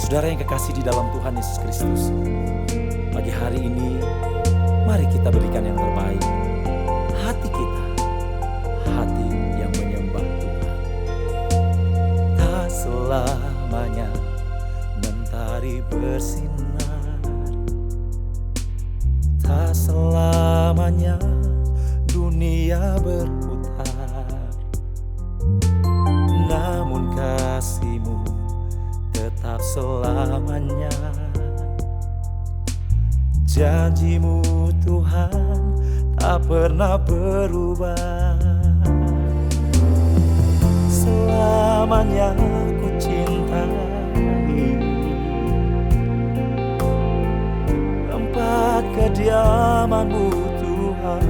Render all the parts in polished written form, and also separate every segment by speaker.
Speaker 1: Saudara yang kekasih di dalam Tuhan Yesus Kristus, pagi hari ini mari kita berikan yang terbaik. Hati kita, hati yang menyembah Tuhan. Tak selamanya mentari bersinar, tak selamanya dunia berputar. Namun kasih-Mu tetap selamanya. Janji-Mu Tuhan tak pernah berubah. Selamanya ku cintai tempat kediaman-Mu Tuhan.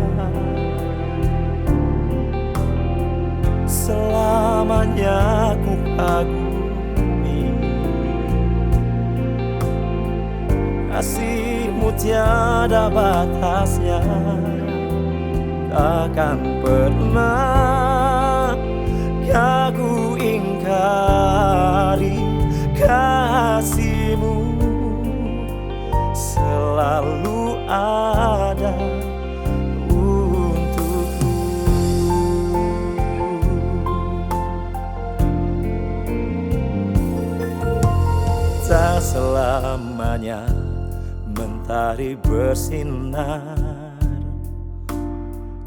Speaker 1: Selamanya ku kagumi kasih-Mu tiada batasnya. Takkan pernah aku ingkari kasih-Mu, selalu ada untukku. Tak selamanya mentari bersinar,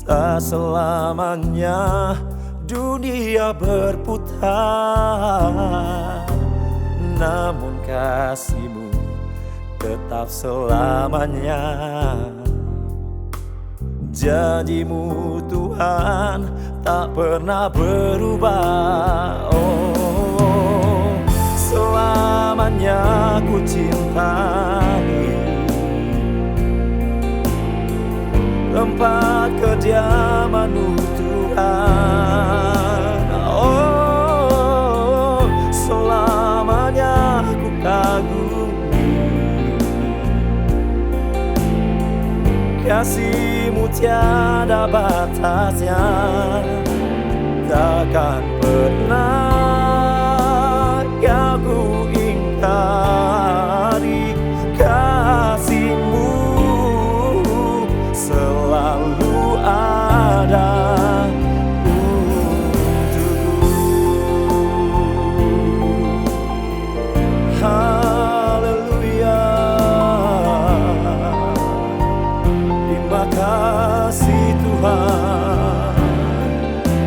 Speaker 1: tak selamanya dunia berputar. Namun kasih-Mu tetap selamanya. Janji-Mu Tuhan tak pernah berubah. Oh, selamanya ku cintai tempat kediaman-Mu Tuhan. Oh, selamanya ku kagumi kasih-Mu tiada batasnya. Takkan pernah aku ingkari kasih-Mu, selalu ada untukku. Haleluya. Terima kasih Tuhan,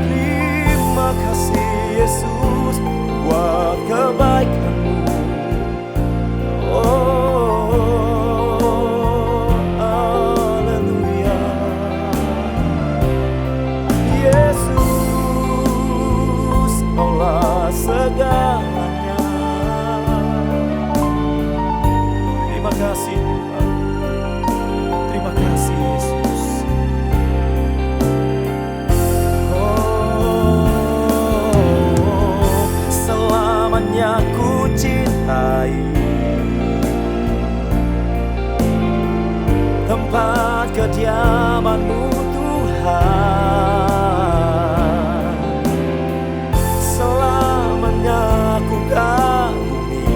Speaker 1: terima kasih Yesus buat kebaikan-Mu. Oh, haleluya. Yesus, Kaulah segalanya. Terima kasih Tuhan, terima kasih Yesus. Oh, selamanya ku cintai tempat kediaman-Mu Tuhan. Selamanya ku kagumi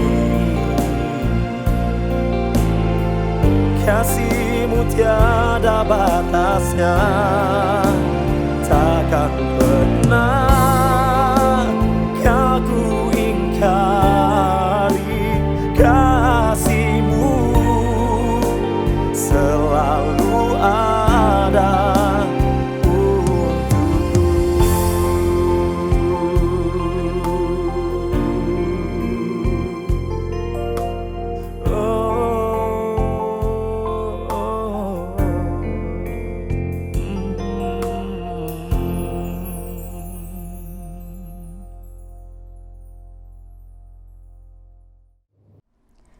Speaker 1: kasih-Mu tiada batasnya. Takkan pernah aku ingkari kasih-Mu, selalu ada untukku.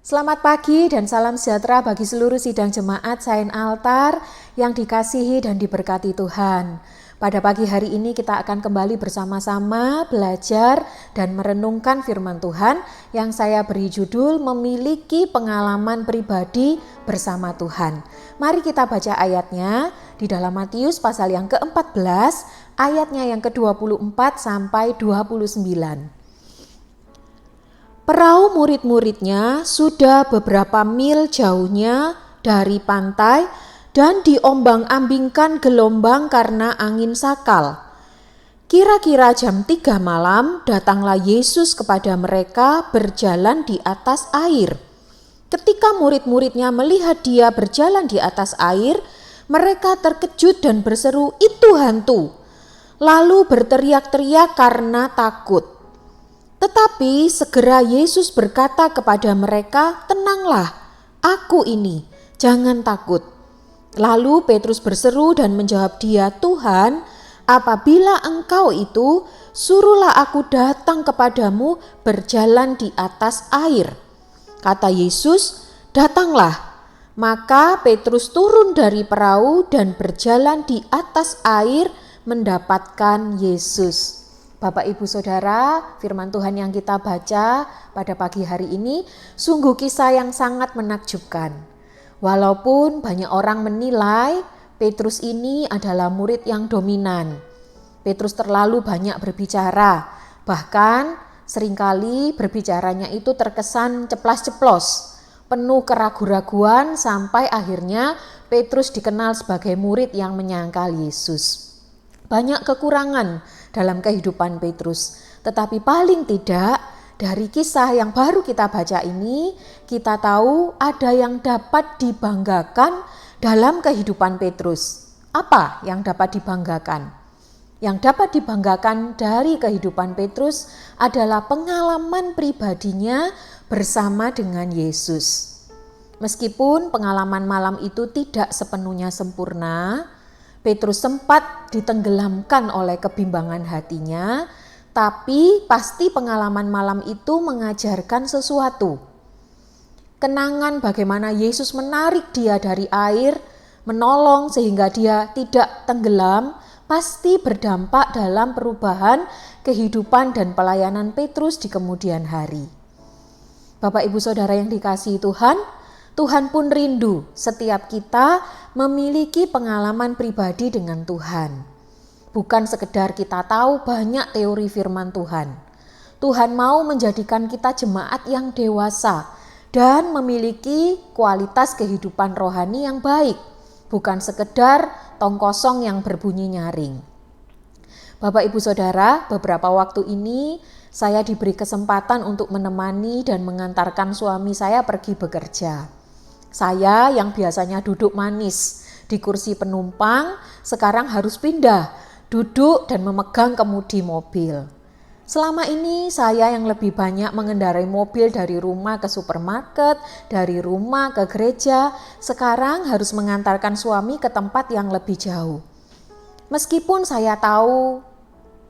Speaker 2: Selamat pagi dan salam sejahtera bagi seluruh sidang jemaat Saint Altar yang dikasihi dan diberkati Tuhan. Pada pagi hari ini kita akan kembali bersama-sama belajar dan merenungkan firman Tuhan yang saya beri judul Memiliki Pengalaman Pribadi Bersama Tuhan. Mari kita baca ayatnya di dalam Matius pasal yang ke-14, ayatnya yang ke-24 sampai 29. Perahu murid-muridnya sudah beberapa mil jauhnya dari pantai dan diombang-ambingkan gelombang karena angin sakal. Kira-kira jam 3 malam datanglah Yesus kepada mereka berjalan di atas air. Ketika murid-muridnya melihat dia berjalan di atas air, mereka terkejut dan berseru, "Itu hantu!" Lalu berteriak-teriak karena takut. Tetapi segera Yesus berkata kepada mereka, "Tenanglah, aku ini, jangan takut." Lalu Petrus berseru dan menjawab dia, "Tuhan, apabila Engkau itu, suruhlah aku datang kepadamu berjalan di atas air." Kata Yesus, "Datanglah." Maka Petrus turun dari perahu dan berjalan di atas air mendapatkan Yesus. Bapak Ibu Saudara, firman Tuhan yang kita baca pada pagi hari ini sungguh kisah yang sangat menakjubkan. Walaupun banyak orang menilai Petrus ini adalah murid yang dominan. Petrus terlalu banyak berbicara, bahkan seringkali berbicaranya itu terkesan ceplas-ceplos, penuh keraguan-raguan sampai akhirnya Petrus dikenal sebagai murid yang menyangkal Yesus. Banyak kekurangan dalam kehidupan Petrus, tetapi paling tidak dari kisah yang baru kita baca ini, kita tahu ada yang dapat dibanggakan dalam kehidupan Petrus. Apa yang dapat dibanggakan? Yang dapat dibanggakan dari kehidupan Petrus adalah pengalaman pribadinya bersama dengan Yesus. Meskipun pengalaman malam itu tidak sepenuhnya sempurna, Petrus sempat ditenggelamkan oleh kebimbangan hatinya, tapi pasti pengalaman malam itu mengajarkan sesuatu. Kenangan bagaimana Yesus menarik dia dari air, menolong sehingga dia tidak tenggelam, pasti berdampak dalam perubahan kehidupan dan pelayanan Petrus di kemudian hari. Bapak Ibu Saudara yang dikasihi Tuhan, Tuhan pun rindu setiap kita memiliki pengalaman pribadi dengan Tuhan. Bukan sekedar kita tahu banyak teori firman Tuhan. Tuhan mau menjadikan kita jemaat yang dewasa dan memiliki kualitas kehidupan rohani yang baik. Bukan sekedar tong kosong yang berbunyi nyaring. Bapak Ibu Saudara, beberapa waktu ini saya diberi kesempatan untuk menemani dan mengantarkan suami saya pergi bekerja. Saya yang biasanya duduk manis di kursi penumpang, sekarang harus pindah, duduk dan memegang kemudi mobil. Selama ini saya yang lebih banyak mengendarai mobil dari rumah ke supermarket, dari rumah ke gereja, sekarang harus mengantarkan suami ke tempat yang lebih jauh. Meskipun saya tahu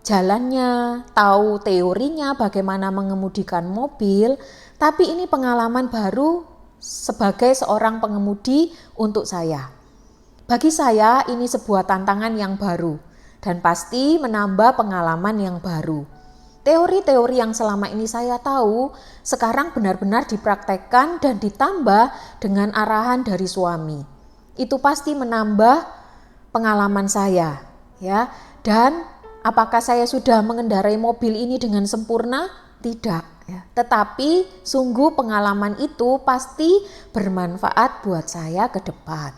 Speaker 2: jalannya, tahu teorinya bagaimana mengemudikan mobil, tapi ini pengalaman baru sebagai seorang pengemudi untuk saya. Bagi saya ini sebuah tantangan yang baru dan pasti menambah pengalaman yang baru. Teori-teori yang selama ini saya tahu sekarang benar-benar dipraktekkan dan ditambah dengan arahan dari suami. Itu pasti menambah pengalaman saya, ya. Dan apakah saya sudah mengendarai mobil ini dengan sempurna? Tidak, ya. Tetapi sungguh pengalaman itu pasti bermanfaat buat saya ke depan.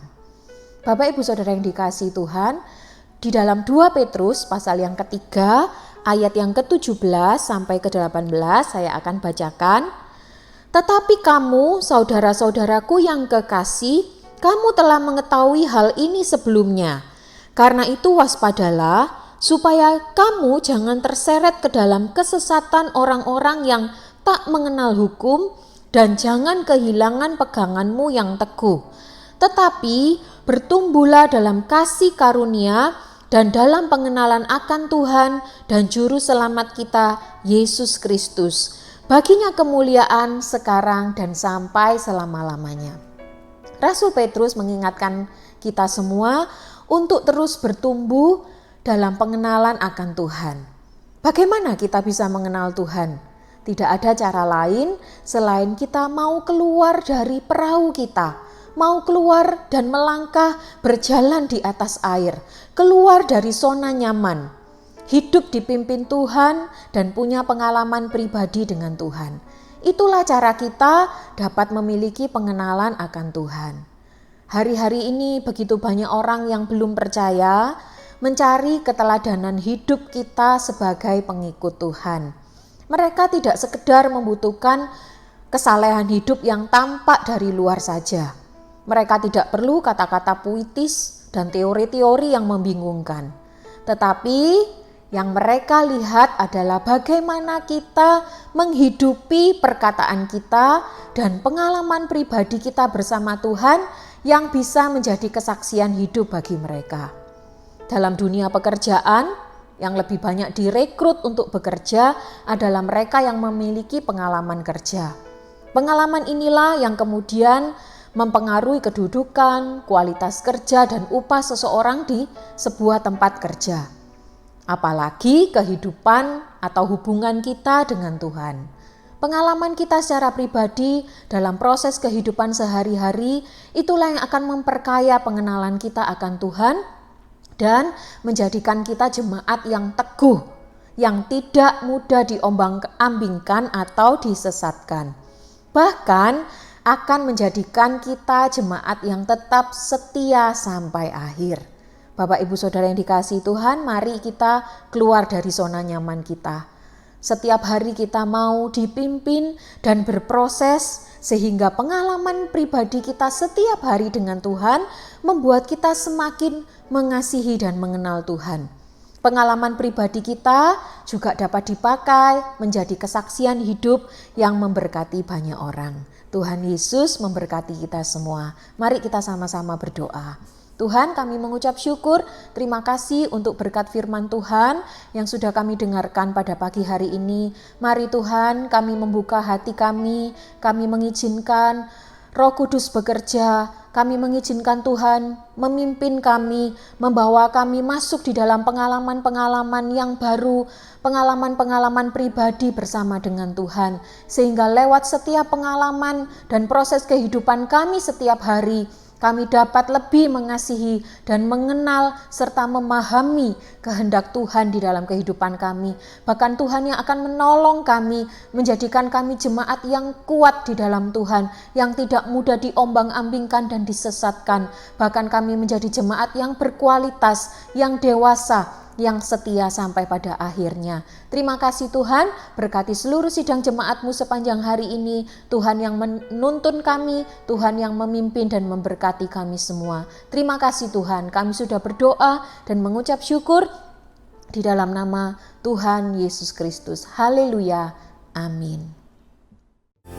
Speaker 2: Bapak Ibu Saudara yang dikasihi Tuhan, di dalam 2 Petrus pasal yang ketiga, ayat yang ke-17 sampai ke-18 saya akan bacakan. "Tetapi kamu, saudara-saudaraku yang kekasih, kamu telah mengetahui hal ini sebelumnya. Karena itu waspadalah, supaya kamu jangan terseret ke dalam kesesatan orang-orang yang tak mengenal hukum dan jangan kehilangan peganganmu yang teguh. Tetapi bertumbuhlah dalam kasih karunia dan dalam pengenalan akan Tuhan dan Juru Selamat kita, Yesus Kristus. Baginya kemuliaan sekarang dan sampai selama-lamanya." Rasul Petrus mengingatkan kita semua untuk terus bertumbuh dalam pengenalan akan Tuhan. Bagaimana kita bisa mengenal Tuhan? Tidak ada cara lain selain kita mau keluar dari perahu kita, mau keluar dan melangkah berjalan di atas air, keluar dari zona nyaman, hidup dipimpin Tuhan dan punya pengalaman pribadi dengan Tuhan. Itulah cara kita dapat memiliki pengenalan akan Tuhan. Hari-hari ini begitu banyak orang yang belum percaya mencari keteladanan hidup kita sebagai pengikut Tuhan. Mereka tidak sekedar membutuhkan kesalehan hidup yang tampak dari luar saja. Mereka tidak perlu kata-kata puitis dan teori-teori yang membingungkan. Tetapi yang mereka lihat adalah bagaimana kita menghidupi perkataan kita dan pengalaman pribadi kita bersama Tuhan yang bisa menjadi kesaksian hidup bagi mereka. Dalam dunia pekerjaan, yang lebih banyak direkrut untuk bekerja adalah mereka yang memiliki pengalaman kerja. Pengalaman inilah yang kemudian mempengaruhi kedudukan, kualitas kerja, dan upah seseorang di sebuah tempat kerja. Apalagi kehidupan atau hubungan kita dengan Tuhan. Pengalaman kita secara pribadi dalam proses kehidupan sehari-hari itulah yang akan memperkaya pengenalan kita akan Tuhan dan menjadikan kita jemaat yang teguh, yang tidak mudah diombang-ambingkan atau disesatkan. Bahkan akan menjadikan kita jemaat yang tetap setia sampai akhir. Bapak Ibu Saudara yang dikasihi Tuhan, mari kita keluar dari zona nyaman kita. Setiap hari kita mau dipimpin dan berproses sehingga pengalaman pribadi kita setiap hari dengan Tuhan membuat kita semakin mengasihi dan mengenal Tuhan. Pengalaman pribadi kita juga dapat dipakai menjadi kesaksian hidup yang memberkati banyak orang. Tuhan Yesus memberkati kita semua. Mari kita sama-sama berdoa. Tuhan, kami mengucap syukur, terima kasih untuk berkat firman Tuhan yang sudah kami dengarkan pada pagi hari ini. Mari Tuhan, kami membuka hati kami mengizinkan Roh Kudus bekerja, kami mengizinkan Tuhan memimpin kami, membawa kami masuk di dalam pengalaman-pengalaman yang baru, pengalaman-pengalaman pribadi bersama dengan Tuhan. Sehingga lewat setiap pengalaman dan proses kehidupan kami setiap hari, kami dapat lebih mengasihi dan mengenal serta memahami kehendak Tuhan di dalam kehidupan kami. Bahkan Tuhan yang akan menolong kami, menjadikan kami jemaat yang kuat di dalam Tuhan, yang tidak mudah diombang-ambingkan dan disesatkan. Bahkan kami menjadi jemaat yang berkualitas, yang dewasa, yang setia sampai pada akhirnya. Terima kasih Tuhan, berkati seluruh sidang jemaat-Mu sepanjang hari ini. Tuhan yang menuntun kami, Tuhan yang memimpin dan memberkati kami semua. Terima kasih Tuhan, kami sudah berdoa dan mengucap syukur di dalam nama Tuhan Yesus Kristus. Haleluya, amin.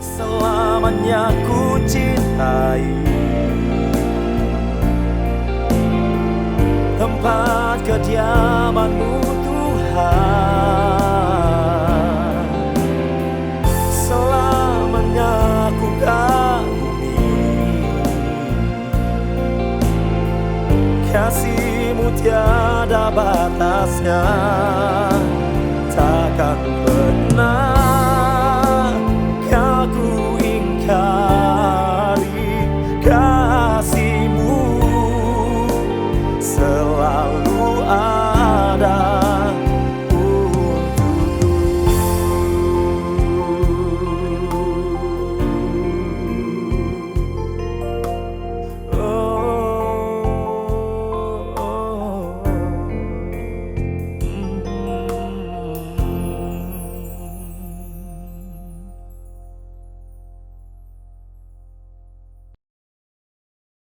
Speaker 1: Selamanya ku cintai tempat kediaman-Mu Tuhan. Selamanya ku kagumi kasih-Mu tiada batasnya, takkan pernah